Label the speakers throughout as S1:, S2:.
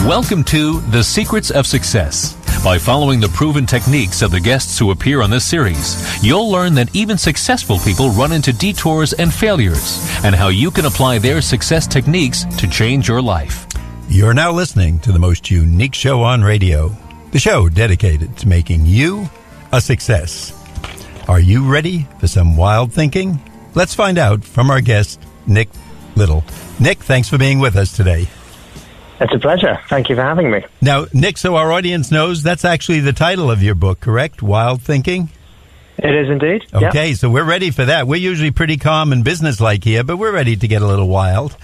S1: Welcome to The Secrets of Success. By following the proven techniques of the guests who appear on this series, you'll learn that even successful people run into detours and failures, and how you can apply their success techniques to change your life.
S2: You're now listening to the most unique show on radio, the show dedicated to making you a success. Are you ready for some wild thinking? Let's find out from our guest, Nick Liddell. Nick, thanks for being with us today.
S3: It's a pleasure. Thank you for having me.
S2: Now, Nick, so our audience knows that's actually the title of your book, correct? Wild Thinking?
S3: It is indeed.
S2: Okay,
S3: Yep.
S2: So we're ready for that. We're usually pretty calm and businesslike here, but we're ready to get a little wild.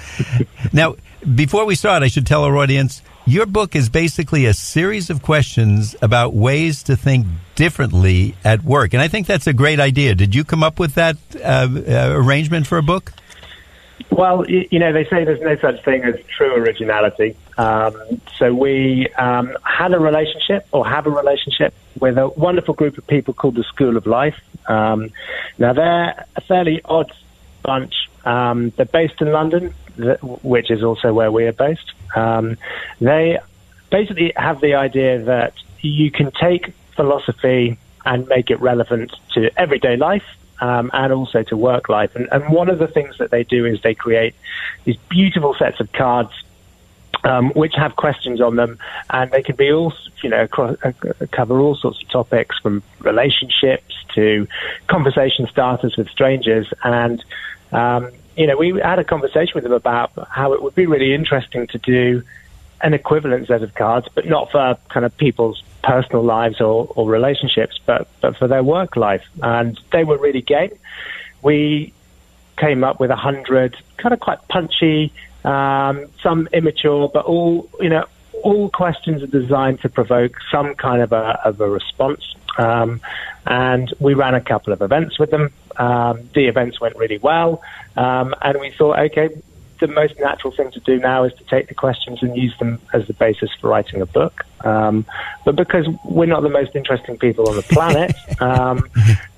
S2: Now, before we start, I should tell our audience, your book is basically a series of questions about ways to think differently at work. And I think that's a great idea. Did you come up with that arrangement for a book?
S3: Well, you know, they say there's no such thing as true originality. So we had a relationship, or have a relationship, with a wonderful group of people called the School of Life. Now, they're a fairly odd bunch. They're based in London, which is also where we are based. They basically have the idea that you can take philosophy and make it relevant to everyday life. And also to work life. And one of the things that they do is they create these beautiful sets of cards which have questions on them, and they can be all, you know, cover all sorts of topics, from relationships to conversation starters with strangers. And, you know, we had a conversation with them about how it would be really interesting to do an equivalent set of cards, but not for kind of people's personal lives or relationships, but for their work life. And they were really game. We came up with 100 kind of quite punchy, some immature, but all questions are designed to provoke some kind of a response. And we ran a couple of events with them. The events went really well. And we thought, okay, the most natural thing to do now is to take the questions and use them as the basis for writing a book. But because we're not the most interesting people on the planet,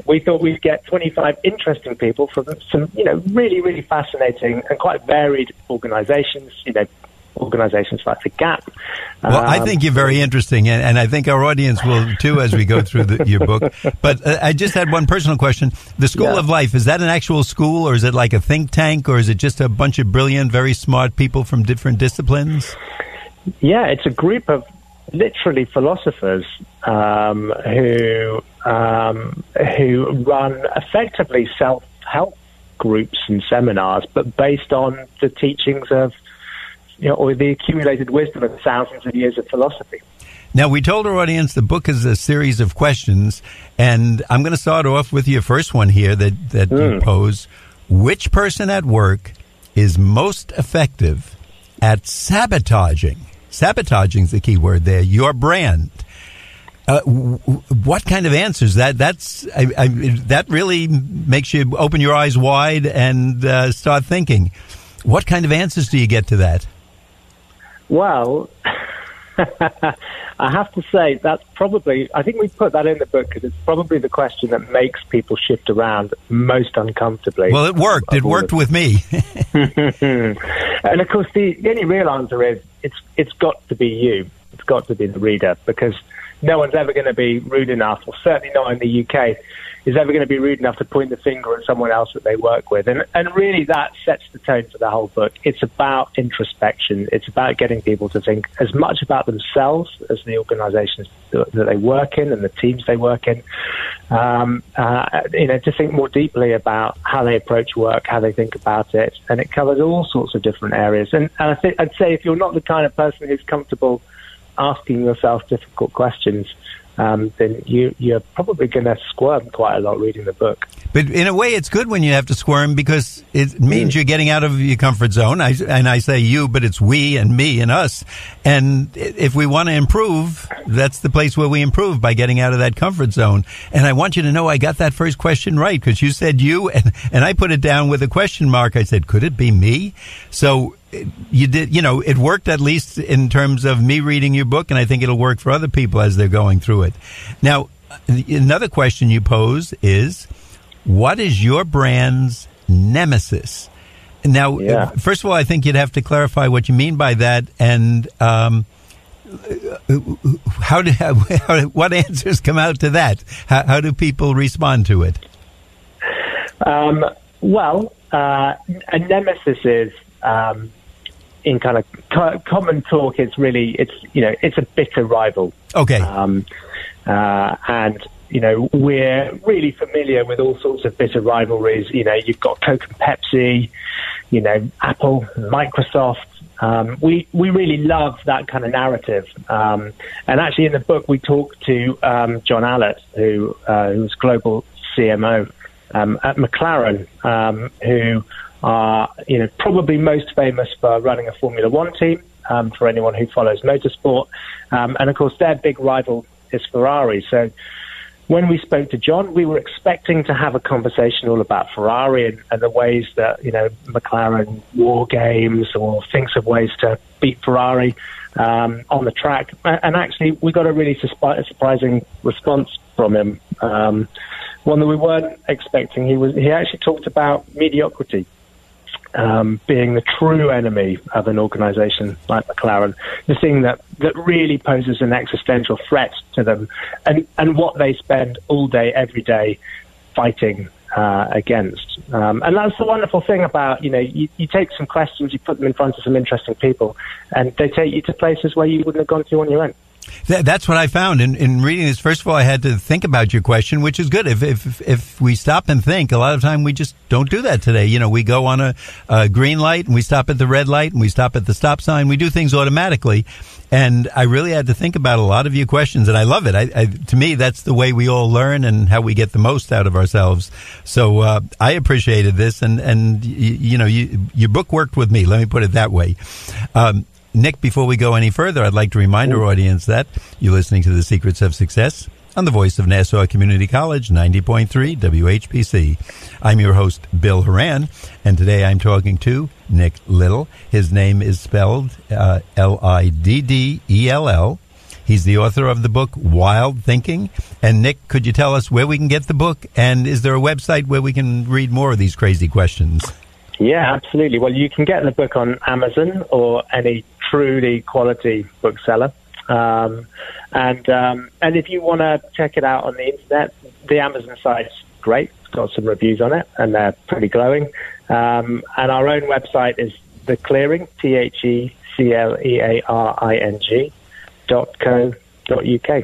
S3: we thought we'd get 25 interesting people from some, you know, really, really fascinating and quite varied organizations, you know, organizations like the Gap.
S2: Well, I think you're very interesting, and I think our audience will too as we go through your book. But I just had one personal question. The School of Life, is that an actual school, or is it like a think tank, or is it just a bunch of brilliant, very smart people from different disciplines? Yeah,
S3: it's a group of literally philosophers who run effectively self-help groups and seminars, but based on the teachings of, you know, or the accumulated wisdom of thousands of years of philosophy.
S2: Now, we told our audience the book is a series of questions, and I'm going to start off with your first one here that you pose. Which person at work is most effective at sabotaging? Sabotaging is the key word there. Your brand. What kind of answers? That really makes you open your eyes wide and start thinking. What kind of answers do you get to that?
S3: Well, I have to say that's probably, I think we put that in the book because it's probably the question that makes people shift around most uncomfortably.
S2: Well, it worked. It worked with me.
S3: And of course, the only real answer is it's got to be you. It's got to be the reader, because no one's ever going to be rude enough, or certainly not in the UK, is ever going to be rude enough to point the finger at someone else that they work with. And really that sets the tone for the whole book. It's about introspection. It's about getting people to think as much about themselves as the organizations that they work in and the teams they work in. You know, to think more deeply about how they approach work, how they think about it. And it covers all sorts of different areas. And I'd say if you're not the kind of person who's comfortable asking yourself difficult questions, then you're probably going to squirm quite a lot reading the book.
S2: But in a way, it's good when you have to squirm, because it means you're getting out of your comfort zone. I say you, but it's we and me and us. And if we want to improve, that's the place where we improve, by getting out of that comfort zone. And I want you to know I got that first question right, because you said you, and I put it down with a question mark. I said, could it be me? So you did, you know, it worked, at least in terms of me reading your book, and I think it'll work for other people as they're going through it. Now, another question you pose is, what is your brand's nemesis? Now, first of all, I think you'd have to clarify what you mean by that. And what answers come out to that? How do people respond to it?
S3: A nemesis is, in kind of common talk, it's a bitter rival.
S2: Okay.
S3: And we're really familiar with all sorts of bitter rivalries. You've got Coke and Pepsi, Apple, Microsoft. We really love that kind of narrative. And actually in the book we talk to John Allett, who's global CMO at McLaren, who are probably most famous for running a Formula One team, for anyone who follows motorsport. And of course their big rival is Ferrari. So when we spoke to John, we were expecting to have a conversation all about Ferrari and the ways that, McLaren war games or thinks of ways to beat Ferrari on the track. And actually, we got a really surprising response from him, one that we weren't expecting. He actually talked about mediocrity being the true enemy of an organization like McLaren, the thing that really poses an existential threat to them, and what they spend all day, every day fighting against. And that's the wonderful thing about, you take some questions, you put them in front of some interesting people, and they take you to places where you wouldn't have gone to on your own.
S2: That's what I found in reading this. First of all, I had to think about your question, which is good. If we stop and think, a lot of time we just don't do that today. We go on a green light and we stop at the red light and we stop at the stop sign. We do things automatically. And I really had to think about a lot of your questions, and I love it. To me, that's the way we all learn and how we get the most out of ourselves. So I appreciated this, and your book worked with me. Let me put it that way. Nick, before we go any further, I'd like to remind our audience that you're listening to The Secrets of Success on the voice of Nassau Community College, 90.3 WHPC. I'm your host, Bill Horan, and today I'm talking to Nick Liddell. His name is spelled Liddell. He's the author of the book Wild Thinking. And Nick, could you tell us where we can get the book? And is there a website where we can read more of these crazy questions?
S3: Yeah, absolutely. Well, you can get the book on Amazon or any truly quality bookseller. And if you want to check it out on the internet, the Amazon site's great. It's got some reviews on it, and they're pretty glowing. And our own website is The Clearing, TheClearing.co.uk.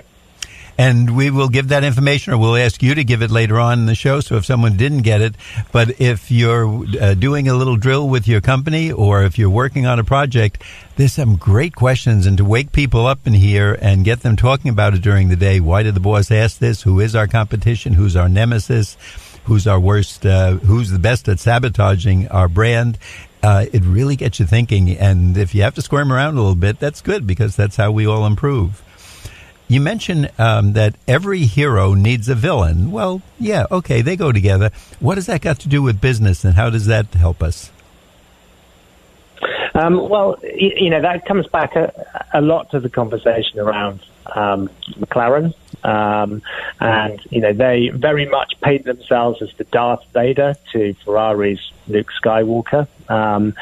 S2: And we will give that information, or we'll ask you to give it later on in the show, so if someone didn't get it. But if you're doing a little drill with your company, or if you're working on a project, there's some great questions. And to wake people up in here and get them talking about it during the day. Why did the boss ask this? Who is our competition? Who's our nemesis? Who's our worst? Who's the best at sabotaging our brand? It really gets you thinking. And if you have to squirm around a little bit, that's good, because that's how we all improve. You mentioned that every hero needs a villain. Well, yeah, okay, they go together. What has that got to do with business, and how does that help us? That comes back a lot to the conversation around McLaren. And they very much paint themselves as the Darth Vader to Ferrari's Luke Skywalker. And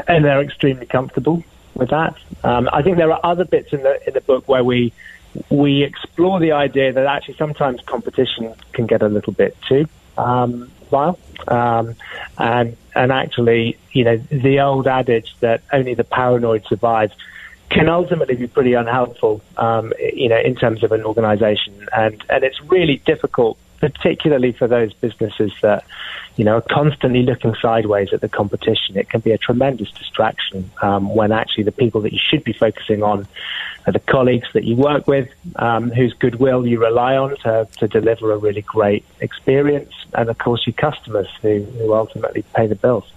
S2: they're extremely comfortable with that. I think there are other bits in the book where we explore the idea that actually sometimes competition can get a little bit too vile, and actually, the old adage that only the paranoid survive can ultimately be pretty unhelpful, in terms of an organization, and it's really difficult, particularly for those businesses that are constantly looking sideways at the competition. It can be a tremendous distraction when actually the people that you should be focusing on are the colleagues that you work with, whose goodwill you rely on to deliver a really great experience, and of course your customers who ultimately pay the bills.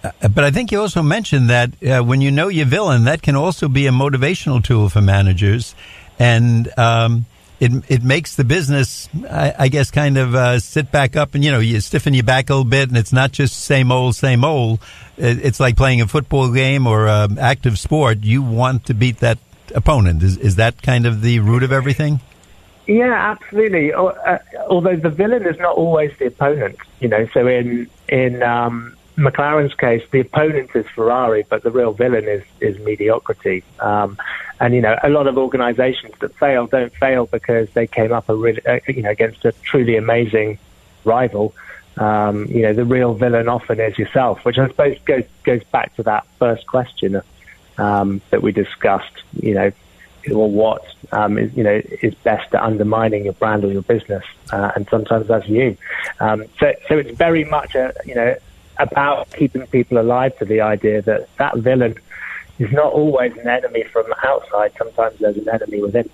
S2: But I think you also mentioned that when you know your villain, that can also be a motivational tool for managers, and it makes the business, I guess, kind of sit back up, and you stiffen your back a little bit, and it's not just same old, same old. It's like playing a football game or active sport. You want to beat that opponent. Is that kind of the root of everything?
S3: Yeah, absolutely. Although the villain is not always the opponent, So in McLaren's case, the opponent is Ferrari, but the real villain is mediocrity. And, you know, a lot of organizations that fail don't fail because they came up against a truly amazing rival. You know, the real villain often is yourself, which I suppose goes back to that first question that we discussed, you know, or what is best at undermining your brand or your business, and sometimes that's you. So it's very much about keeping people alive to the idea that villain is not always an enemy from outside. Sometimes there's an enemy within.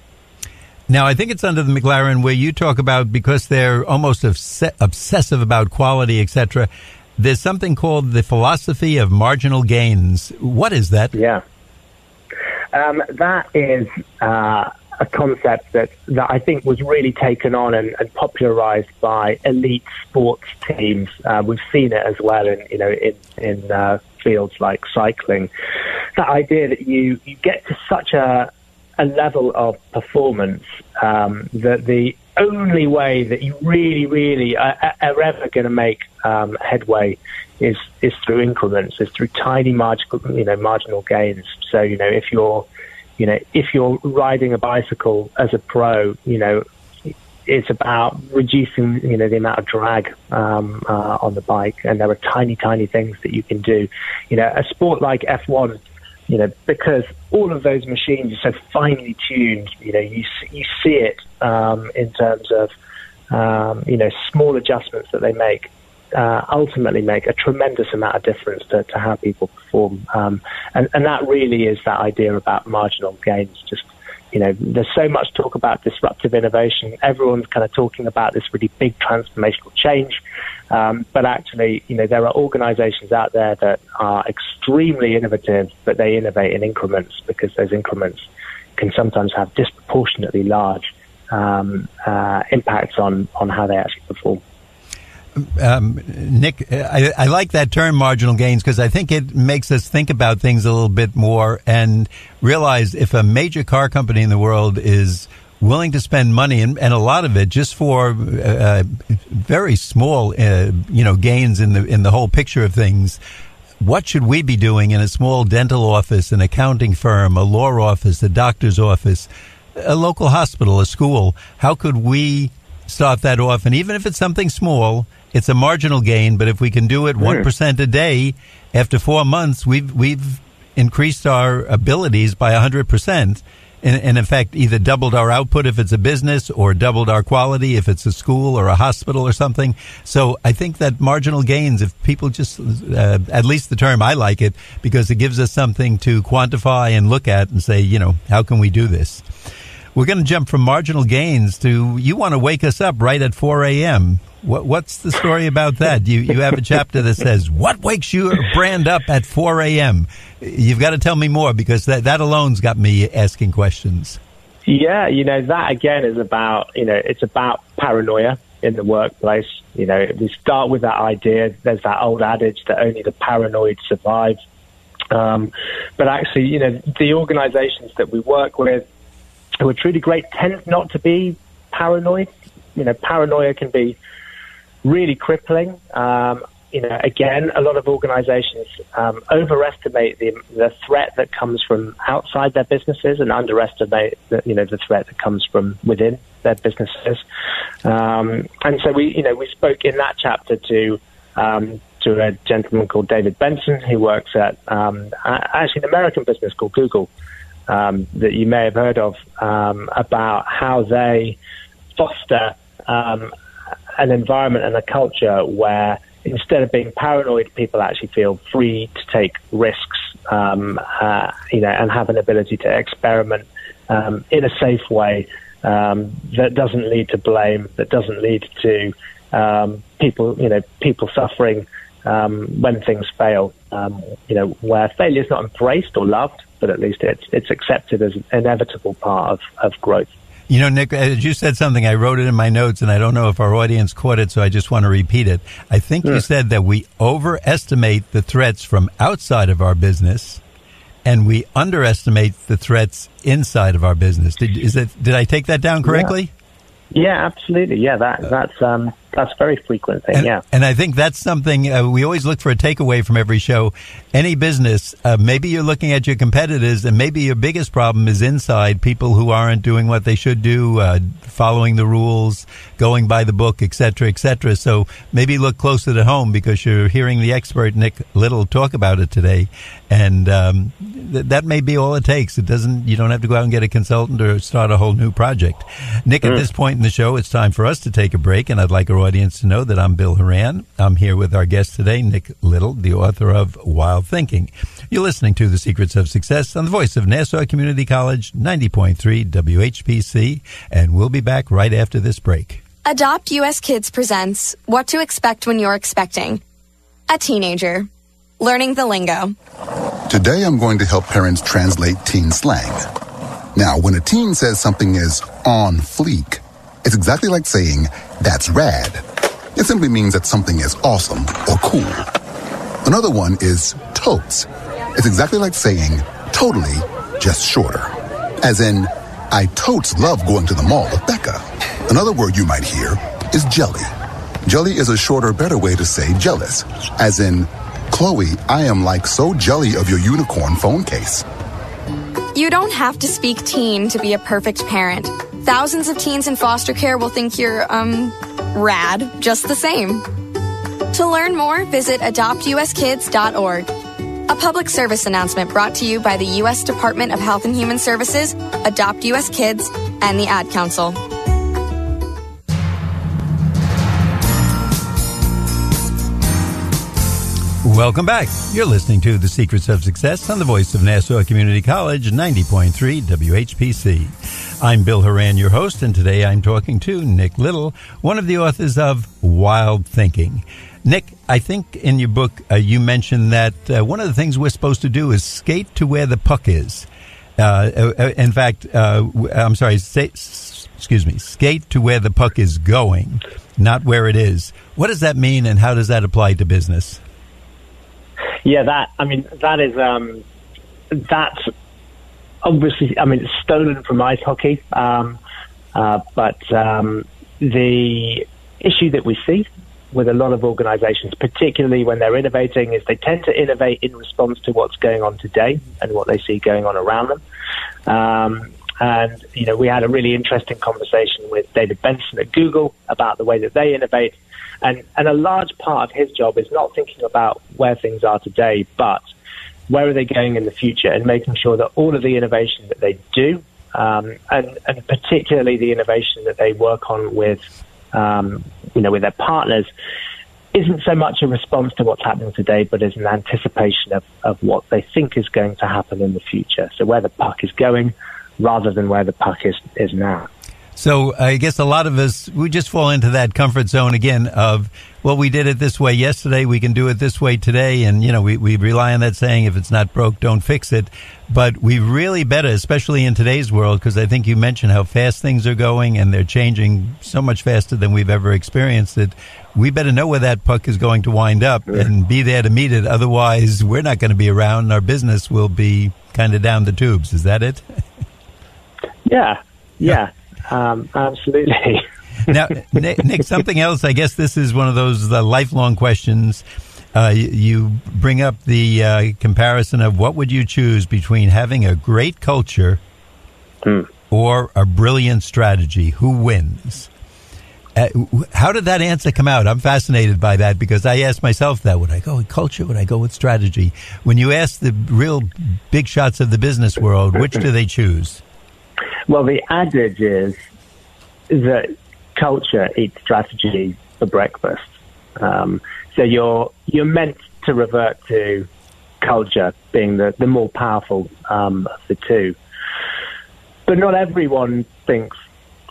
S2: Now, I think it's under the McLaren where you talk about, because they're almost obsessive about quality, etc., there's something called the philosophy of marginal gains. What is that?
S3: Yeah. That is a concept that I think was really taken on and popularized by elite sports teams. We've seen it as well in fields like cycling. That idea that you get to such a level of performance that the only way that you really are ever going to make headway is through increments, is through tiny marginal gains. So, you know, if you're riding a bicycle as a pro, you know, it's about reducing, you know, the amount of drag on the bike, and there are tiny things that you can do. You know, a sport like F1, you know, because all of those machines are so finely tuned, you know, you see it in terms of, small adjustments that they make ultimately make a tremendous amount of difference to how people perform. And that really is that idea about marginal gains. Just, you know, there's so much talk about disruptive innovation. Everyone's kind of talking about this really big transformational change. But actually, you know, there are organizations out there that are extremely innovative, but they innovate in increments because those increments can sometimes have disproportionately large impacts on how they actually perform.
S2: Nick, I like that term, marginal gains, because I think it makes us think about things a little bit more and realize if a major car company in the world is willing to spend money and a lot of it just for very small, gains in the whole picture of things. What should we be doing in a small dental office, an accounting firm, a law office, a doctor's office, a local hospital, a school? How could we start that off? And even if it's something small, it's a marginal gain. But if we can do it 1% a day, after 4 months, we've increased our abilities by 100%. And in fact, either doubled our output if it's a business or doubled our quality if it's a school or a hospital or something. So I think that marginal gains, if people just, at least the term, I like it because it gives us something to quantify and look at and say, you know, how can we do this? We're going to jump from marginal gains to, you want to wake us up right at 4 a.m. What's the story about that? You have a chapter that says, what wakes your brand up at 4 a.m.? You've got to tell me more because that alone's got me asking questions.
S3: Yeah, you know, that again is about, you know, it's about paranoia in the workplace. You know, we start with that idea. There's that old adage that only the paranoid survive. But actually, you know, the organizations that we work with who are truly great tend not to be paranoid. You know, paranoia can be really crippling. You know, again, a lot of organizations overestimate the threat that comes from outside their businesses and underestimate the threat that comes from within their businesses. And so we spoke in that chapter to a gentleman called David Benson, who works at actually an American business called Google, that you may have heard of, about how they foster an environment and a culture where instead of being paranoid, people actually feel free to take risks, and have an ability to experiment in a safe way that doesn't lead to blame, that doesn't lead to people suffering when things fail. Where failure is not embraced or loved, but at least it's accepted as an inevitable part of growth.
S2: You know, Nick, as you said something, I wrote it in my notes, and I don't know if our audience caught it, so I just want to repeat it. I think you said that we overestimate the threats from outside of our business, and we underestimate the threats inside of our business. Did I take that down correctly?
S3: Yeah, absolutely. Yeah, that's That's a very frequent thing,
S2: And I think that's something we always look for a takeaway from every show. Any business, maybe you're looking at your competitors, and maybe your biggest problem is inside people who aren't doing what they should do, following the rules, going by the book, et cetera, et cetera. So maybe look closer to home because you're hearing the expert Nick Liddell talk about it today. And that may be all it takes. You don't have to go out and get a consultant or start a whole new project. Nick, at this point in the show, it's time for us to take a break, and I'd like our audience to know that I'm Bill Horan. I'm here with our guest today, Nick Liddell, the author of Wild Thinking. You're listening to The Secrets of Success on the voice of Nassau Community College, 90.3 WHPC, and we'll be back right after this break.
S4: Adopt US Kids presents What to Expect When You're Expecting a Teenager. Learning the lingo.
S5: Today I'm going to help parents translate teen slang. Now, when a teen says something is on fleek, it's exactly like saying, that's rad. It simply means that something is awesome or cool. Another one is totes. It's exactly like saying, totally, just shorter. As in, I totes love going to the mall with Becca. Another word you might hear is jelly. Jelly is a shorter, better way to say jealous. As in, Chloe, I am like so jelly of your unicorn phone case.
S4: You don't have to speak teen to be a perfect parent. Thousands of teens in foster care will think you're, rad, just the same. To learn more, visit adoptuskids.org. A public service announcement brought to you by the U.S. Department of Health and Human Services, Adopt U.S. Kids, and the Ad Council.
S2: Welcome back. You're listening to The Secrets of Success on the voice of Nassau Community College, 90.3 WHPC. I'm Bill Horan, your host, and today I'm talking to Nick Liddell, one of the authors of Wild Thinking. Nick, I think in your book you mentioned that one of the things we're supposed to do is skate to where the puck is. In fact, skate to where the puck is going, not where it is. What does that mean, and how does that apply to business?
S3: Yeah, that's obviously, it's stolen from ice hockey. But the issue that we see with a lot of organizations, particularly when they're innovating, is they tend to innovate in response to what's going on today and what they see going on around them. And, we had a really interesting conversation with David Benson at Google about the way that they innovate. And a large part of his job is not thinking about where things are today, but where are they going in the future, and making sure that all of the innovation that they do, and particularly the innovation that they work on with, with their partners, isn't so much a response to what's happening today, but is an anticipation of what they think is going to happen in the future. So where the puck is going rather than where the puck is now.
S2: So I guess a lot of us, we just fall into that comfort zone again of, well, we did it this way yesterday, we can do it this way today. And, we rely on that saying, if it's not broke, don't fix it. But we really better, especially in today's world, because I think you mentioned how fast things are going and they're changing so much faster than we've ever experienced it. We better know where that puck is going to wind up and be there to meet it. Otherwise, we're not going to be around and our business will be kind of down the tubes. Is that it?
S3: Yeah. Absolutely.
S2: Now, Nick, something else, I guess this is one of those lifelong questions. You bring up the comparison of what would you choose between having a great culture or a brilliant strategy? Who wins? How did that answer come out? I'm fascinated by that because I asked myself that. Would I go with culture? Would I go with strategy? When you ask the real big shots of the business world, which do they choose?
S3: Well, the adage is that culture eats strategy for breakfast. So you're meant to revert to culture being the more powerful of the two. But not everyone thinks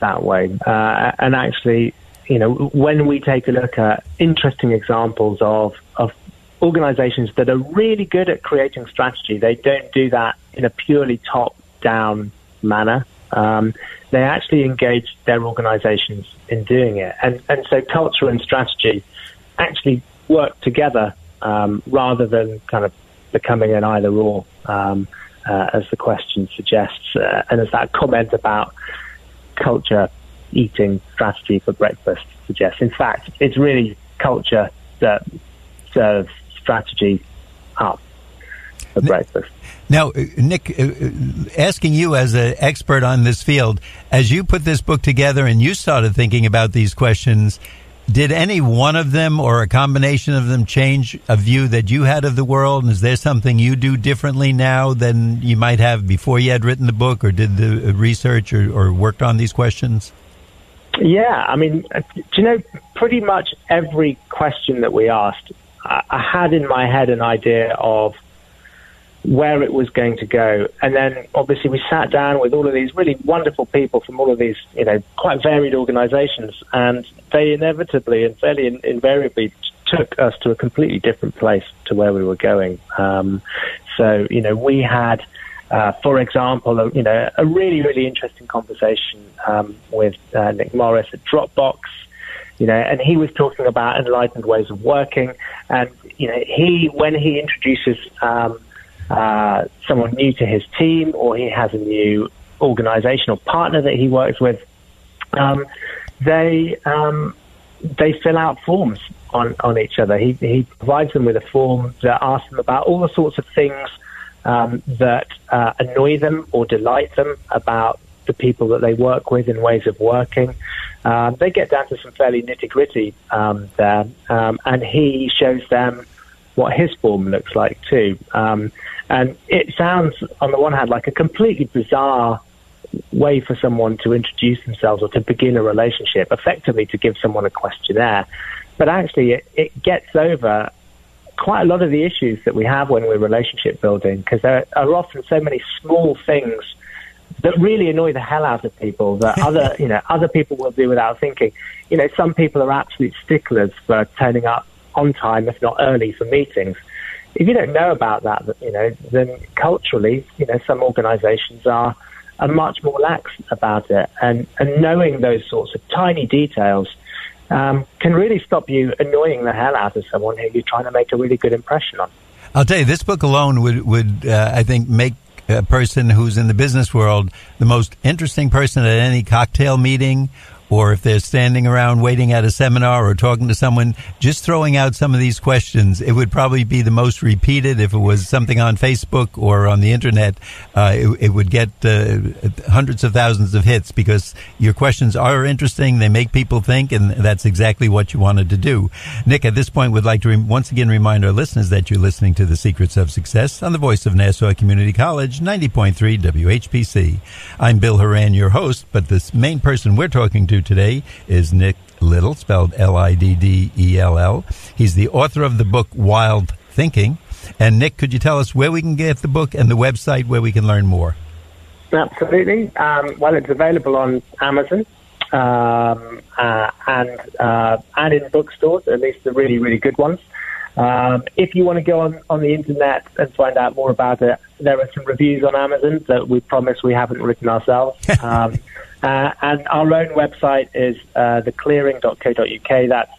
S3: that way. And actually, when we take a look at interesting examples of organizations that are really good at creating strategy, they don't do that in a purely top-down manner. They actually engage their organizations in doing it. And so culture and strategy actually work together rather than kind of becoming an either-or, as the question suggests. And as that comment about culture eating strategy for breakfast suggests. In fact, it's really culture that serves strategy up for breakfast.
S2: Now, Nick, asking you as an expert on this field, as you put this book together and you started thinking about these questions, did any one of them or a combination of them change a view that you had of the world? And is there something you do differently now than you might have before you had written the book or did the research or worked on these questions?
S3: Yeah, I mean, do you know, pretty much every question that we asked, I had in my head an idea of where it was going to go. And then obviously we sat down with all of these really wonderful people from all of these, you know, quite varied organizations, and they inevitably and fairly invariably took us to a completely different place to where we were going. So, you know, we had, for example, a really, really interesting conversation with Nick Morris at Dropbox, you know, and he was talking about enlightened ways of working. And, you know, when he introduces someone new to his team, or he has a new organizational partner that he works with, they fill out forms on each other. He provides them with a form that asks them about all the sorts of things that annoy them or delight them about the people that they work with in ways of working. They get down to some fairly nitty-gritty there, and he shows them what his form looks like too. And it sounds, on the one hand, like a completely bizarre way for someone to introduce themselves or to begin a relationship, effectively to give someone a questionnaire. But actually, it gets over quite a lot of the issues that we have when we're relationship building, because there are often so many small things that really annoy the hell out of people that other people will do without thinking. You know, some people are absolute sticklers for turning up on time, if not early, for meetings. If you don't know about that, you know, then culturally, you know, some organizations are much more lax about it. And knowing those sorts of tiny details can really stop you annoying the hell out of someone who you're trying to make a really good impression on.
S2: I'll tell you, this book alone would I think, make a person who's in the business world the most interesting person at any cocktail meeting, or if they're standing around waiting at a seminar or talking to someone, just throwing out some of these questions. It would probably be the most repeated. If it was something on Facebook or on the internet, it would get hundreds of thousands of hits, because your questions are interesting. They make people think, and that's exactly what you wanted to do. Nick, at this point, would like to once again remind our listeners that you're listening to The Secrets of Success on the voice of Nassau Community College, 90.3 WHPC. I'm Bill Horan, your host, but the main person we're talking to today is Nick Liddell, spelled Liddell. He's the author of the book Wild Thinking. And Nick, could you tell us where we can get the book and the website where we can learn more?
S3: Absolutely. Well, it's available on Amazon and in bookstores, at least the really, really good ones. If you want to go on the internet and find out more about it, there are some reviews on Amazon that we promise we haven't written ourselves. And our own website is theclearing.co.uk. That's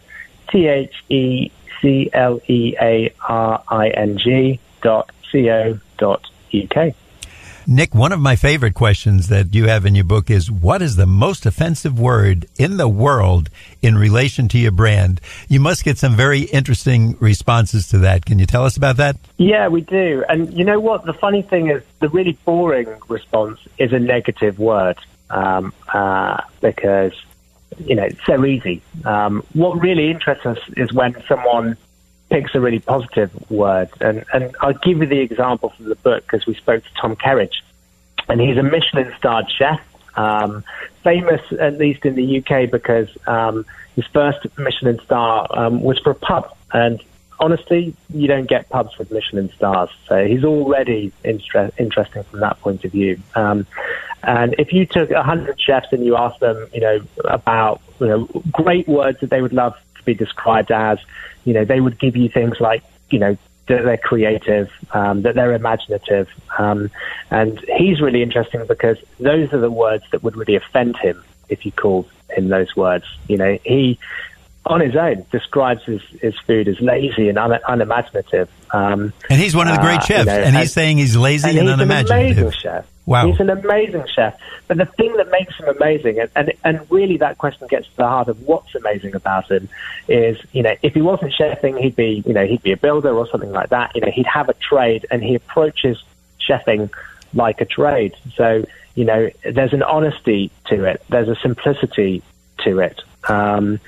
S3: theclearing.co.uk.
S2: Nick, one of my favorite questions that you have in your book is, what is the most offensive word in the world in relation to your brand? You must get some very interesting responses to that. Can you tell us about that? Yeah,
S3: we do. And you know what? The funny thing is, the really boring response is a negative word, because, you know, it's so easy. What really interests us is when someone picks a really positive word. And I'll give you the example from the book, because we spoke to Tom Kerridge, and he's a Michelin-starred chef, famous, at least in the UK, because his first Michelin star was for a pub. And honestly, you don't get pubs with Michelin stars. So he's already interesting from that point of view. And if you took 100 chefs and you asked them, you know, about, you know, great words that they would love to be described as, you know, they would give you things like, you know, that they're creative, that they're imaginative. And he's really interesting because those are the words that would really offend him if you called him those words. You know, he, on his own, describes his food as lazy and unimaginative.
S2: And he's one of the great chefs, you know, and he's saying he's lazy and unimaginative.
S3: He's an amazing chef.
S2: Wow.
S3: He's an amazing chef. But the thing that makes him amazing, and really that question gets to the heart of what's amazing about him, is, if he wasn't chefing, he'd be a builder or something like that. He'd have a trade, and he approaches chefing like a trade. So, there's an honesty to it. There's a simplicity to it. And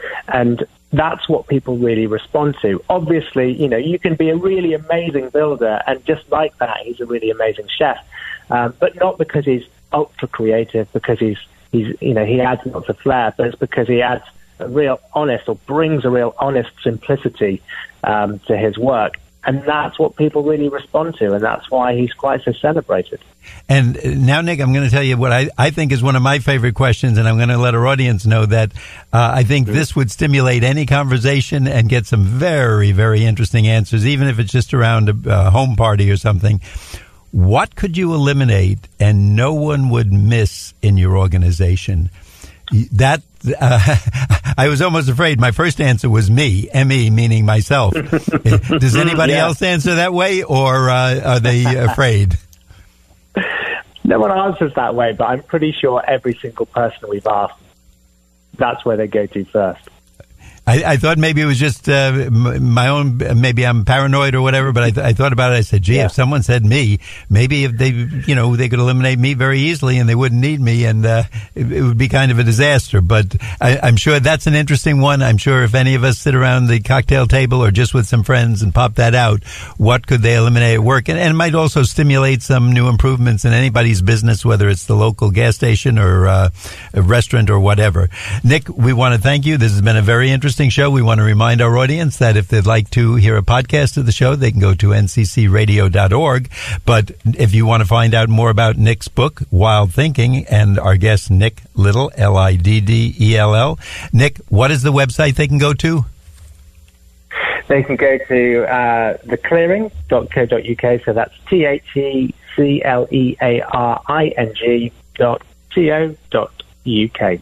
S3: that's what people really respond to. Obviously, you can be a really amazing builder, and just like that, he's a really amazing chef. But not because he's ultra creative, because he adds lots of flair, but it's because he adds a real honest, or brings a real honest simplicity to his work. And that's what people really respond to, and that's why he's quite so celebrated.
S2: And now, Nick, I'm going to tell you what I think is one of my favorite questions, and I'm going to let our audience know that I think this would stimulate any conversation and get some very, very interesting answers, even if it's just around a home party or something. What could you eliminate and no one would miss in your organization? That I was almost afraid. My first answer was me, M-E, meaning myself. Does anybody else answer that way, or are they afraid?
S3: No one answers that way, but I'm pretty sure every single person we've asked, that's where they go to first.
S2: I thought maybe it was just my own, maybe I'm paranoid or whatever, but I thought about it. I said, gee, if someone said me, maybe if they, they could eliminate me very easily and they wouldn't need me, and it would be kind of a disaster. But I'm sure that's an interesting one. I'm sure if any of us sit around the cocktail table or just with some friends and pop that out, what could they eliminate at work? And it might also stimulate some new improvements in anybody's business, whether it's the local gas station or a restaurant or whatever. Nick, we want to thank you. This has been a very interesting show. We want to remind our audience that if they'd like to hear a podcast of the show, they can go to nccradio.org. But if you want to find out more about Nick's book, Wild Thinking, and our guest, Nick Liddell, Liddell. Nick, what is the website they can go to?
S3: They can go to theclearing.co.uk. So that's theclearing.co.uk.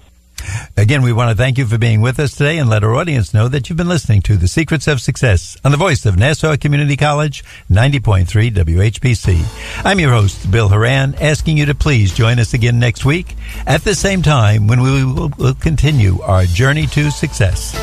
S2: Again, we want to thank you for being with us today and let our audience know that you've been listening to The Secrets of Success on the voice of Nassau Community College, 90.3 WHPC. I'm your host, Bill Horan, asking you to please join us again next week at the same time when we will continue our journey to success.